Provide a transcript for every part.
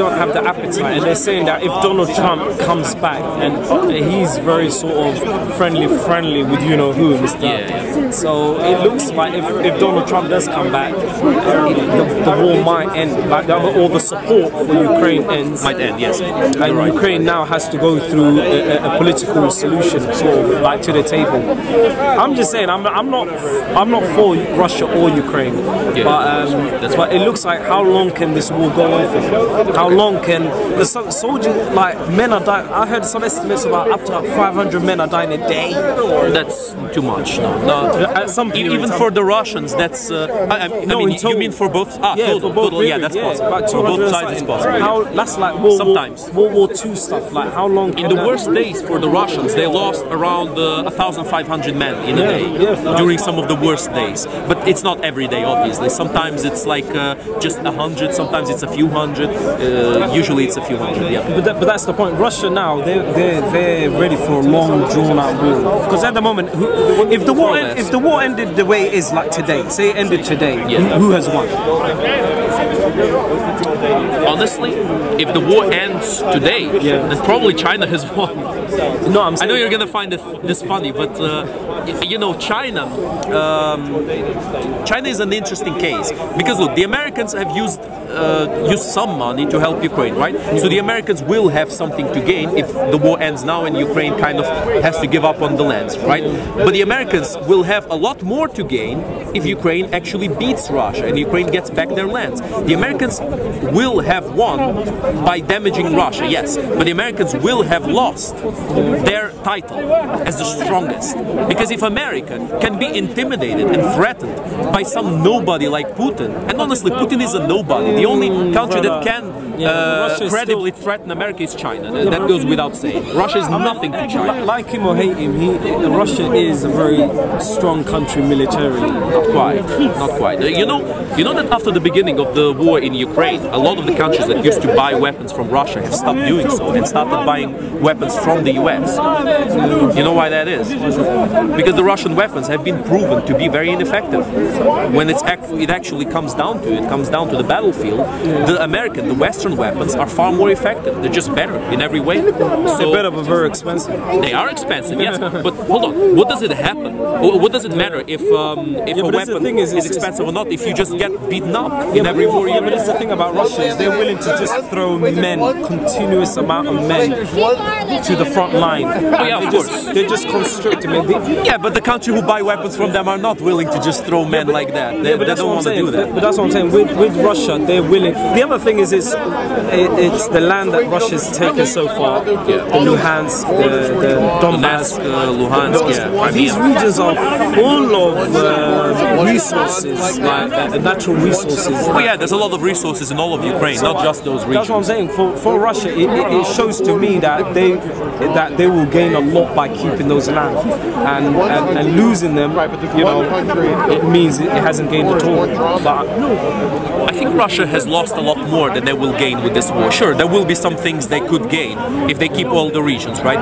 don't have the appetite, and they're saying that if Donald Trump comes back, and he's very sort of friendly with you know who, Mr. So it looks like if Donald Trump does come back, the war might end, like all the support for Ukraine ends. Might end, yes. And right. Ukraine now has to go through a political solution, sort of like to the table. I'm just saying, I'm not for Russia or Ukraine, but it looks like how long can this war go on for? How long can the soldiers, like men are dying? I heard some estimates about up to 500 men are dying a day. That's too much. No. Even for the Russians, that's. You mean for both? Total. Yeah, that's possible. For both sides, it's possible. That's like sometimes World War II stuff. Like how long? In the worst days for the Russians, they lost around 1,500 men in a day during some of the worst days. But it's not every day, obviously. Sometimes it's like just 100. Sometimes it's a few hundred. Usually it's a few hundred. Yeah. But that's the point. Russia now they're ready for a long drawn out war, because at the moment, if the war ended the way it is like today, say it ended today, who has won? Honestly, if the war ends today, then probably China has won. No, I know you're gonna find this funny, but you know, China is an interesting case, because look, the Americans have used some money to help Ukraine, right? So the Americans will have something to gain if the war ends now and Ukraine kind of has to give up on the lands, right? But the Americans will have a lot more to gain if Ukraine actually beats Russia and Ukraine gets back their lands. The Americans will have won by damaging Russia, yes, but the Americans will have lost their title as the strongest. Because if America can be intimidated and threatened by some nobody like Putin, and honestly, Putin is a nobody. The only country that can credibly threaten America is China. That goes without saying. Russia is nothing to China. Like him or hate him, Russia is a very strong country militarily. Not quite. You know that after the beginning of the war in Ukraine, a lot of the countries that used to buy weapons from Russia have stopped doing so and started buying weapons from the US. You know why that is? Because the Russian weapons have been proven to be very ineffective. When it actually comes down to the battlefield, the Western weapons are far more effective. They're just better in every way. They're better, but very expensive. They are expensive, yes. But hold on, what does it happen? What does it matter if a weapon is expensive or not? If you just get beaten up in every war, but that's the thing about Russia, is they're willing to just throw continuous amount of men to the front line. Oh yeah, of course. They're just constricting. Yeah, but the country who buy weapons from them are not willing to just throw men like that. They don't want to do that. But that's what I'm saying. With Russia, they're willing. The other thing is, it's the land that Russia's taken so far. The Luhansk, the Donbass, Luhansk. These regions are full of resources, like natural resources. Oh yeah, there's a lot of resources in all of Ukraine, not just those regions. That's what I'm saying. For Russia, it shows to me that they will gain a lot by keeping those lands, and losing them, you know, it means it hasn't gained at all. But I think Russia has lost a lot more than they will gain with this war. Sure, there will be some things they could gain if they keep all the regions, right?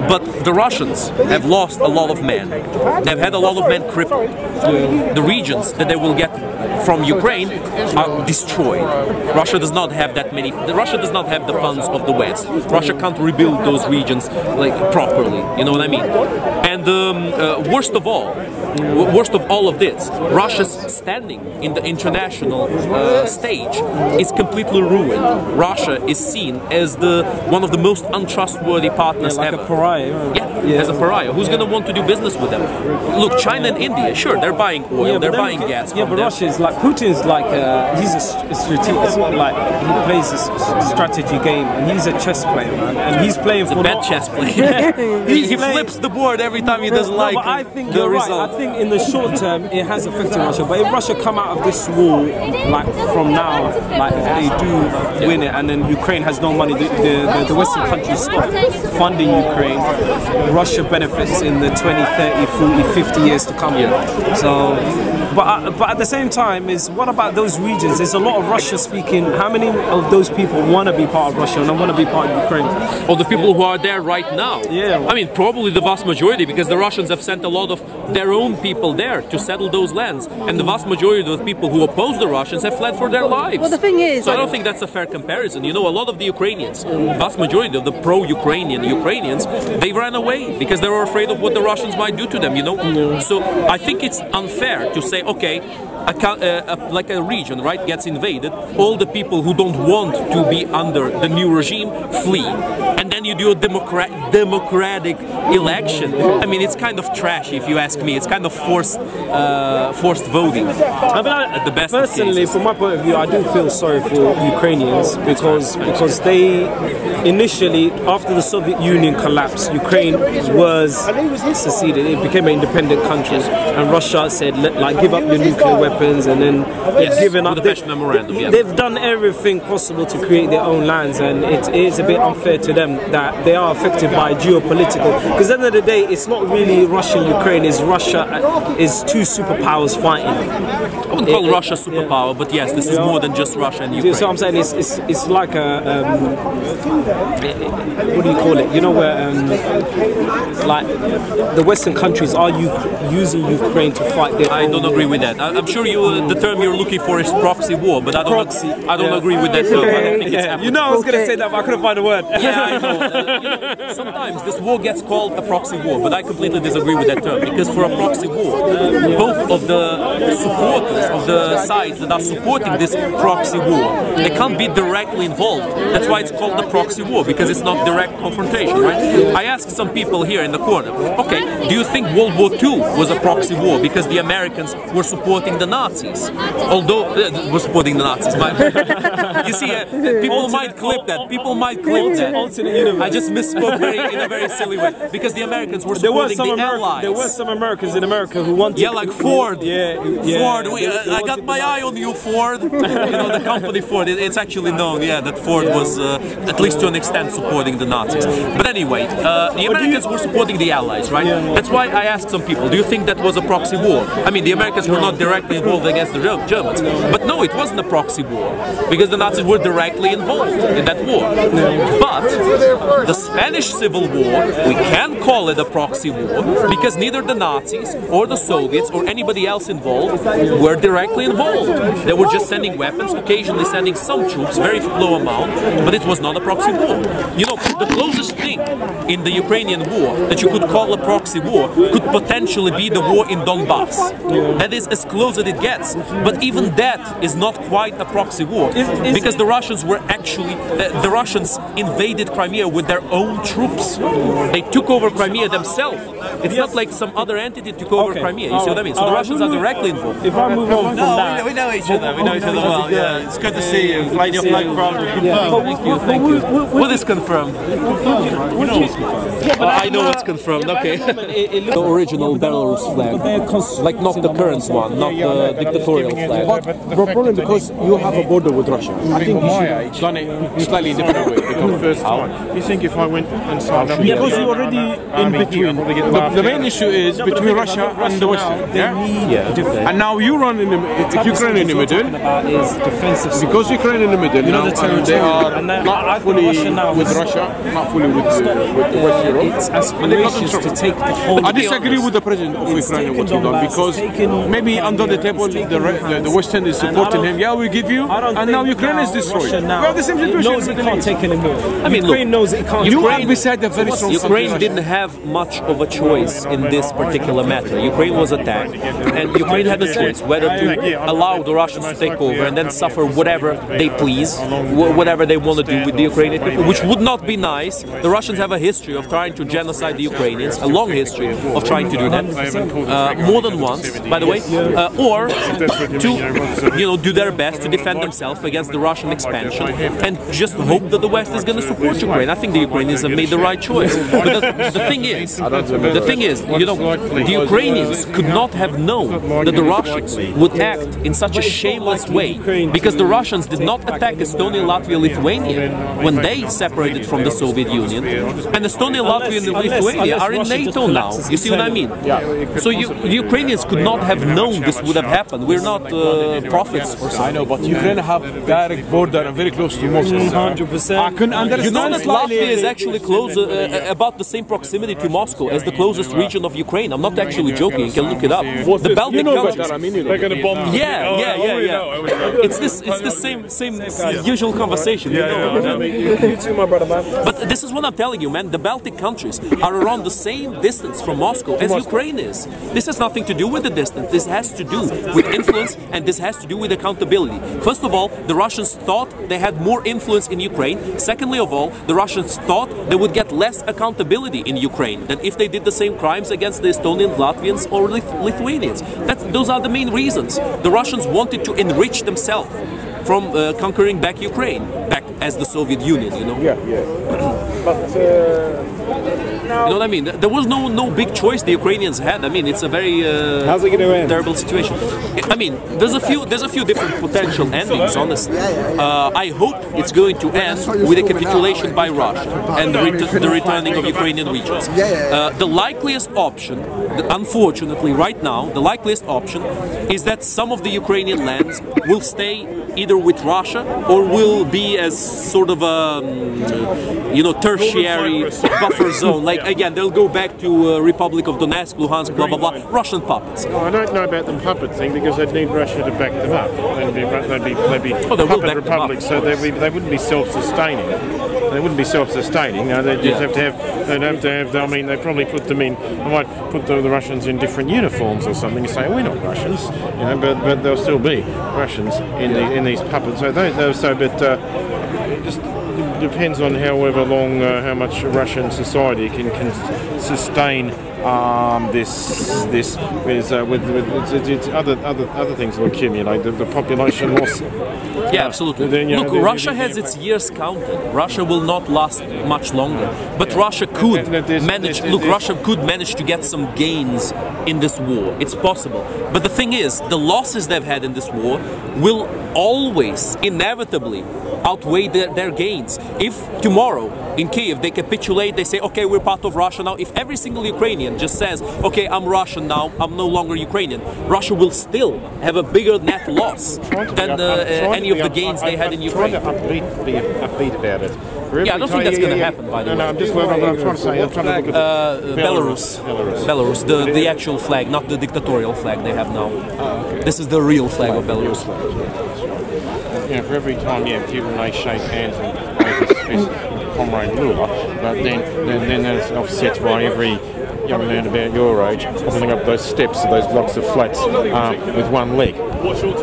But the Russians have lost a lot of men. They've had a lot of men crippled. The regions that they will get from Ukraine are destroyed. Russia does not have that many. Russia does not have the funds of the West. Russia can't rebuild those regions like properly. You know what I mean? And worst of all of this, Russia's standing in the international stage is completely ruined. Russia is seen as one of the most untrustworthy partners ever. Like a pariah. Yeah, as a pariah. Who's going to want to do business with them? Look, China and India, sure, they're buying oil, they're buying gas. Yeah, but Russia is like, Putin's like, he's a strategic, like, he plays a strategy game, and he's a chess player, man. And he's playing for... a bad chess player. he flips the board every time he doesn't like but I think the you're result. Right. I think in the short term, it has affected Russia. But if Russia come out of this war, like, from now, like, if they do win it, and then Ukraine has no money, the Western countries stop funding Ukraine, Russia benefits in the 20, 30, 40, 50 years to come. So But at the same time, is what about those regions? There's a lot of Russia speaking. How many of those people want to be part of Russia and want to be part of Ukraine? Or the people who are there right now? Yeah. I mean, probably the vast majority, because the Russians have sent a lot of their own people there to settle those lands, and the vast majority of the people who oppose the Russians have fled for their lives. Well, the thing is, so I don't think that's a fair comparison. You know, a lot of the Ukrainians, vast majority of the pro-Ukrainian Ukrainians, they ran away because they were afraid of what the Russians might do to them, you know? So I think it's unfair to say, okay, like a region, right, gets invaded, all the people who don't want to be under the new regime flee, and then you do a democratic election. I mean, it's kind of trashy, if you ask me. It's kind of forced voting. I mean, at the best personally, from my point of view, I do feel sorry for Ukrainians because they initially, after the Soviet Union collapsed, Ukraine was seceded. It became an independent country, and Russia said, like, give up your nuclear weapons, and then they've given up. They've done everything possible to create their own lands, and it is a bit unfair to them that they are affected by geopolitical. Because at the end of the day, it's not really Russia and Ukraine. It's Russia is two superpowers fighting. I wouldn't call Russia superpower, but yes, this is more than just Russia and Ukraine. So I'm saying it's like a what do you call it? You know, where like the Western countries are using Ukraine to fight their I don't agree with that. I'm sure the term you're looking for is proxy war, but I don't agree with that term. I don't think it's you know, I was going to say that, but I couldn't find a word. Yeah, I know. You know, sometimes this war gets called a proxy war, but I completely disagree with that term, because for a proxy war, both of the supporters of the sides that are supporting this proxy war, they can't be directly involved. That's why it's called the proxy war, because it's not direct confrontation, right? I asked some people here in the corner, okay, do you think World War II was a proxy war because the Americans were supporting the Nazis? Although, were supporting the Nazis. You see, people might clip that. People might clip that. I just misspoke in a very silly way, because the Americans were supporting the Allies. There were some Americans in America who wanted... Yeah, like Ford. Ford. I got my eye on you, Ford. You know, the company Ford. It's actually known, yeah, that Ford was, at least to an extent, supporting the Nazis. But anyway, the Americans were supporting the Allies, right? That's why I asked some people, do you think that was a proxy war? I mean, the Americans were not directly involved against the Germans. But no, it wasn't a proxy war, because the Nazis were directly involved in that war. But the Spanish Civil War, we can call it a proxy war, because neither the Nazis or the Soviets or anybody else involved were directly involved. They were just sending weapons, occasionally sending some troops, very low amount, but it was not a proxy war. You know, the closest thing in the Ukrainian war that you could call a proxy war could potentially be the war in Donbass. That is as close as it gets. But even that is not quite a proxy war, because the Russians were actually, the Russians invaded Crimea with their own troops. They took over Crimea themselves. It's not like some other entity took over Crimea. You see what I mean? So the Russians are directly involved. If I move on from that... We know each other. We know each other well. Yeah, it's good to see you. Flying your flag proud. Thank you. What is confirmed? I know what's confirmed. Okay. The original Belarus flag, like not the current one, not the dictatorial flag. But the problem, because you have a border with Russia, I think you should have done it slightly different way. Because First time. You think if I went and signed up? because you're already in between. The main issue is between Russia and the West. And now you run in the Ukraine in the middle. Because Ukraine in the middle now, and they are not fully with Russia, not fully with West Europe. It's aspirations to take the whole... I disagree with the president of Ukraine and what he done, because maybe under the table the Western is supporting him. Yeah, we give you, and now Ukraine is destroyed. We have the same situation. Knows it can't take anymore. I mean, Ukraine knows it can't. You are beside a very strong Ukraine country. didn't have much of a choice in this particular matter. Ukraine was attacked, and Ukraine had a choice whether to allow the Russians to take over and then suffer whatever they please, whatever they want to do with the Ukrainian people, which would not be nice. The Russians have a history of trying to genocide the Ukrainians, a long history of trying to do that, more than once, by the way, or to, you know, do their best to defend themselves against the Russian expansion, and just hope that the West is going to support Ukraine. I think the Ukrainians have made the right choice. But the thing is, you know, the Ukrainians could not have known that the Russians would act in such a shameless way, because the Russians did not attack Estonia, Latvia, Lithuania when they separated from the Soviet Union, and Estonia, Latvia, and Lithuania are in NATO now. You see what I mean? So the Ukrainians could not have known this would have what happened. We're not prophets or something. I know, but Ukraine have direct border and very close to Moscow. 100%. I couldn't understand. You know that Latvia is actually close, about the same proximity to Moscow as the closest region of Ukraine. I'm not actually joking. You can look it up. The Baltic countries. They're going to bomb. Yeah. It's the same usual conversation. You too, my brother, man. But this is what I'm telling you, man. The Baltic countries are around the same distance from Moscow as Ukraine is. This has nothing to do with the distance. This has to do with influence, and this has to do with accountability. First of all, the Russians thought they had more influence in Ukraine. Secondly of all, the Russians thought they would get less accountability in Ukraine than if they did the same crimes against the Estonians, Latvians, or Lithuanians. Those are the main reasons. The Russians wanted to enrich themselves from conquering back Ukraine, back as the Soviet Union, you know. But you know what I mean? There was no big choice the Ukrainians had. I mean, it's a very how's it going to end? Terrible situation. I mean, there's a few different potential endings, honestly. I hope it's going to end with a capitulation by Russia and the returning of Ukrainian regions. The likeliest option, unfortunately, right now, the likeliest option is that some of the Ukrainian lands will stay either with Russia or will be as sort of a tertiary buffer zone. Like again, they'll go back to Republic of Donetsk, Luhansk, blah blah blah, Russian puppets. I don't know about the puppet thing because they'd need Russia to back them up. They'd be puppet republics, so they wouldn't be self-sustaining. They wouldn't be self-sustaining. They just have to have. They'd have to have. I mean, they probably put them in. They might put the Russians in different uniforms or something and say, "We're not Russians," but they'll still be Russians in these puppets. It just depends on however long, how much Russian society can sustain this with other things will accumulate the population loss. Yeah, absolutely. Look, Russia has its years counted. Russia will not last much longer. But Russia could manage. Look, Russia could manage to get some gains in this war. It's possible. But the thing is, the losses they've had in this war will always, inevitably, outweigh their gains. If tomorrow in Kiev they capitulate, they say, okay, we're part of Russia now. If every single Ukrainian just says, okay, I'm Russian now, I'm no longer Ukrainian, Russia will still have a bigger net loss than any of the gains they had in Ukraine. I'm trying to be upbeat about it. Yeah, I don't think that's going to happen, by the way. No, I'm trying to say, I'm trying to look at Belarus, the actual flag, not the dictatorial flag they have now. This is the real flag of Belarus. For every time Putin may shake hands and wave his fist with Comrade Lula, but then that's offset by every young man about your age holding up those steps of those blocks of flats with one leg.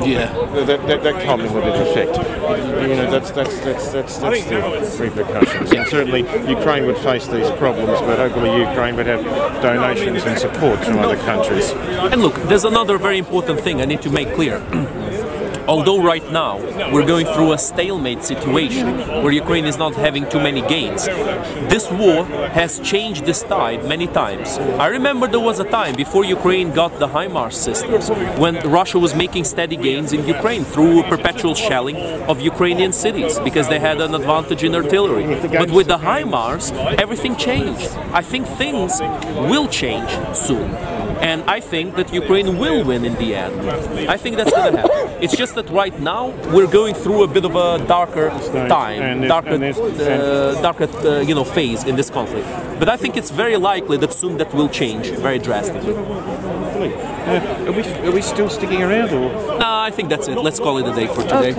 Yeah, that cumulative effect. That's the repercussions. And certainly Ukraine would face these problems, but hopefully Ukraine would have donations and support from other countries. And look, there's another very important thing I need to make clear. Although right now we're going through a stalemate situation where Ukraine is not having too many gains, this war has changed this tide many times. I remember there was a time before Ukraine got the HIMARS systems when Russia was making steady gains in Ukraine through perpetual shelling of Ukrainian cities because they had an advantage in artillery. But with the HIMARS, everything changed. I think things will change soon. And I think that Ukraine will win in the end. I think that's going to happen. It's just that right now we're going through a bit of a darker time, darker phase in this conflict. But I think it's very likely that soon that will change very drastically. Are we still sticking around? Or? No, I think that's it. Let's call it a day for today.